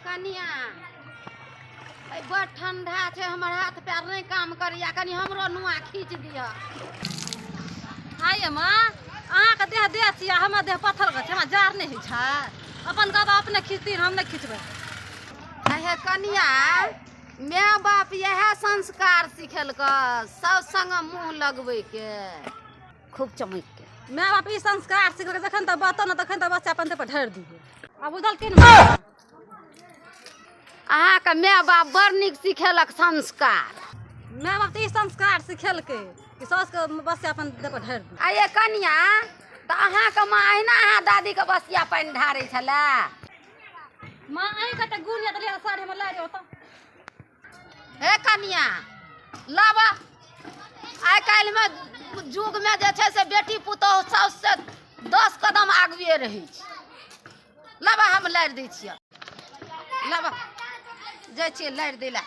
कनिया बड़ ठंडा छे, हमर हाथ पैर नहीं काम करिया, कनी हमरो नुआ खींच दिया। आइए माँ अहाँ के देह देह छिया, हमर देह पत्थर के छै, हमरा जार नहीं होइ छै। अपन गवा अपने खींचती, हम नहीं खींचबै। अहे कनिया माय बाप यह संस्कार सिखेलक, सब संग मुँह लगबै के, खूब चमक के। माय बाप ई संस्कार सिखेलक, जखन तक बतो न तखन तक बच्चा अपन देह पर ढेर दिए। अब बुझलखिन अहाँ के माय बाप बड़ नीक सिखेलक संस्कार। माय बाप ई संस्कार सिखेलकै कि सास के बच्चा अपन देह पर ढेर दिए। आइए कनिया तो अहाँ के माँ अहिना अहाँ दादी के बसिया पानी ढारै छलै। माँ अहीं कते गुण या दलिया साड़ी में ला होता। हे कनिया लब, आइ काल्हि में जुग में जे छै से बेटी पुतोह साउस से 10 कदम आगुए रहै छै। लब हम लारि दै छियै, लब जाइ छियै लारि दै ला।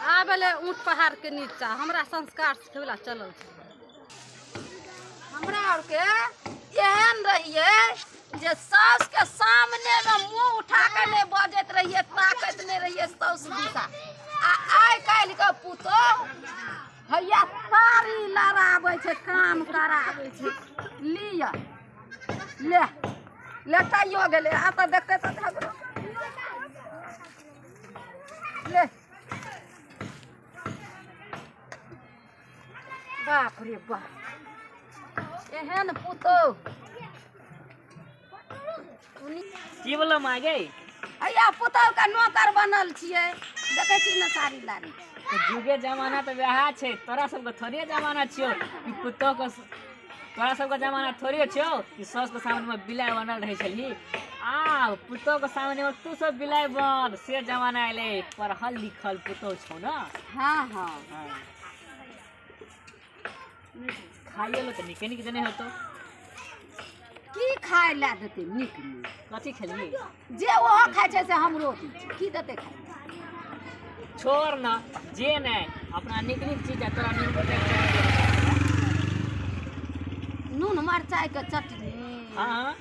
आबेले ऊँट पहाड़ के नीचा हमरा संस्कार सिखेवला चलल छै। हमरा और के एहन रहिए जे साउस के सामने में मुंह उठा के नहीं बजैत रहिए, ताकत नहीं रहिए साउस दिशा। आ आइ काल्हि के पुतोह हैया साड़ी लड़ाबै छै, काम कराबै छै। लिया ले लेटाइयो गेलै, आ तऽ देखते तऽ झगड़ो ले। बाप रे बाप एहन पुतोह की बोलो मागे? हैया पुतोह का नौकर बनल छियै, देखै छी न साड़ी लाड़ी। तो जुगे जमाना तो वह छे, तोरा सबके थोड़े जमाना छियो कि पुतोह के, तोरा सबके जमाना थोड़े छियो कि सास के सामने में बिलाइ बनल रहे छली। आ पुतोह के सामने में तू सब बिलाइ बन, से जमाना एले। पढ़ल लिखल पुतोह छौ ना। हाँ हाँ खाइए लो तो निके निके जने होतो। की खाय ला देते नीक नीक? कथी खेलिए? जे ओहो खाय छै से हमरो दै छै, की देते खाय? छोड़ ना, जे नहीं अपना निक निक चीज है, तोरा नून मरचाई के चटनी, हाँ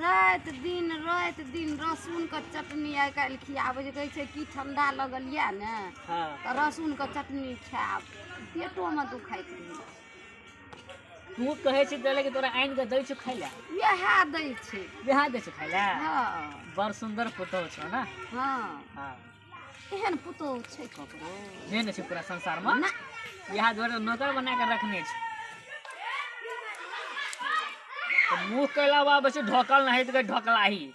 रात दिन रसुन के चटनी आइ काल्हि खियाबै छै। कहै छै कि ठंडा लगल या ने हाँ तऽ रसुन के चटनी खायब, पेटो में दुखाइत रहै। तू कहे छी देले कि तोरा आइन के दै छ खाइला, यह दै छै। बिहा दै छ खाइला। हाँ बड़ सुंदर पुतोह छ ना। हाँ हाँ एहन पुतोह छै ककरो नहीं नहीं पूरा संसार में ना। यहाँ द्वारा नौकर बना के रखने छ। तो मुँह कैला बा बस ढोकल नहीं तो ढोकलाही।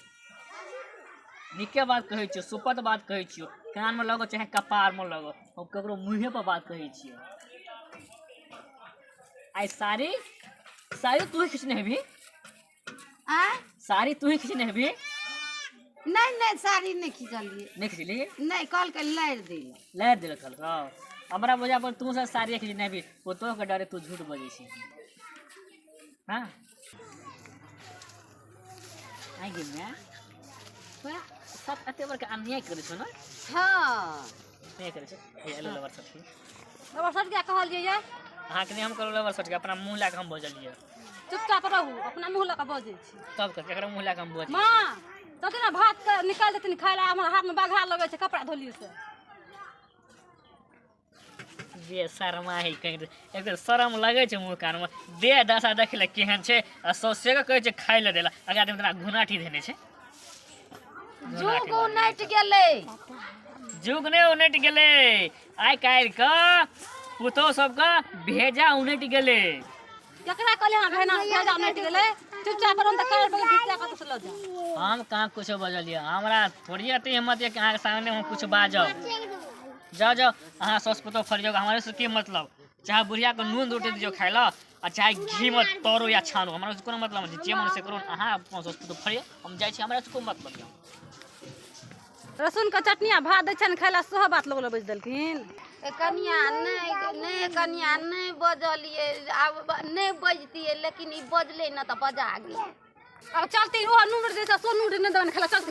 निके बात कहे छियो, सुपत बात कहे छियो, कान में लगो चाहे कपार में लगो, हम ककरो मुँहे पर बात कहे छियो। आई साड़ी साड़ी तू ही खींचने भी? आ साड़ी तू ही खींचने भी? नहीं साड़ी नहीं खींचलिए, नहीं खींचली? नहीं कल के लारि दे। लै दिल कल का हमरा बुझा पर तू से साड़ी खींचने भी, पुतोह के डरे तू झूठ बजे छी। हाँ आई गे मैं तोरा सब अते बड़का अन्याय करे छ ना। हाँ नहीं करे छ ए ले लवर सब की लवर सट क्या कहलिए ये? अहाँ के हम करो लवर सट के अपना मुंह ला के हम बजलिए। चुपचाप रहू, अपना मुँह लगा बजै छी। तब के एकरा मुंह ला के हम बज। माँ चलती ना भात के निकाल देती खाए ला, हमारे हाथ में बघा लगे छै कपड़ा धोली से। बे शर्मा ही कहीं एक बेर शरम लगे छै मुंह कान में। दे दशा देखले केहन छै, आ सौसे के कहे छै खाइ ले देला, अगा दिन तना घुनाठी देने छै। जुग उनट गेलै, जुग ने उनट गेले, आइ काल्हि का पुतोह सब का भेजा उनट गेले। केकरा कहले हां भेना भेजा नहीं गेले? चुपचाप रहन त काल बगे घिचा कत से ल जा। हम कहाँ कुछ बजलिए, हमरा थोड़ी अते हिम्मत है कि अहाँ के सामने हम कुछ बाजब। जाओ जाओ अहाँ सौस पुतोह फरियो, हमारे से की मतलब? चाहे बुढ़िया को नून रोटी दियो खाए ला, और चाहे घी में तोरो या छानो, हमरा से कोनो मतलब नहीं। जे मन से करो अहाँ अपन सौस पुतोह फरियो, हम जाय छी, हमरा से कोनो मतलब नहीं। रसुन के चटनी आ भात दै छन खाए ला, सेहो बात लोग बज देलखिन। कनिया नहीं कनिया नहीं बजलिए, अब नहीं बजतिए, लेकिन ई बजले न तो बजा गेल। अब चलती ओ नून दे सो नून ने दन खाला चल।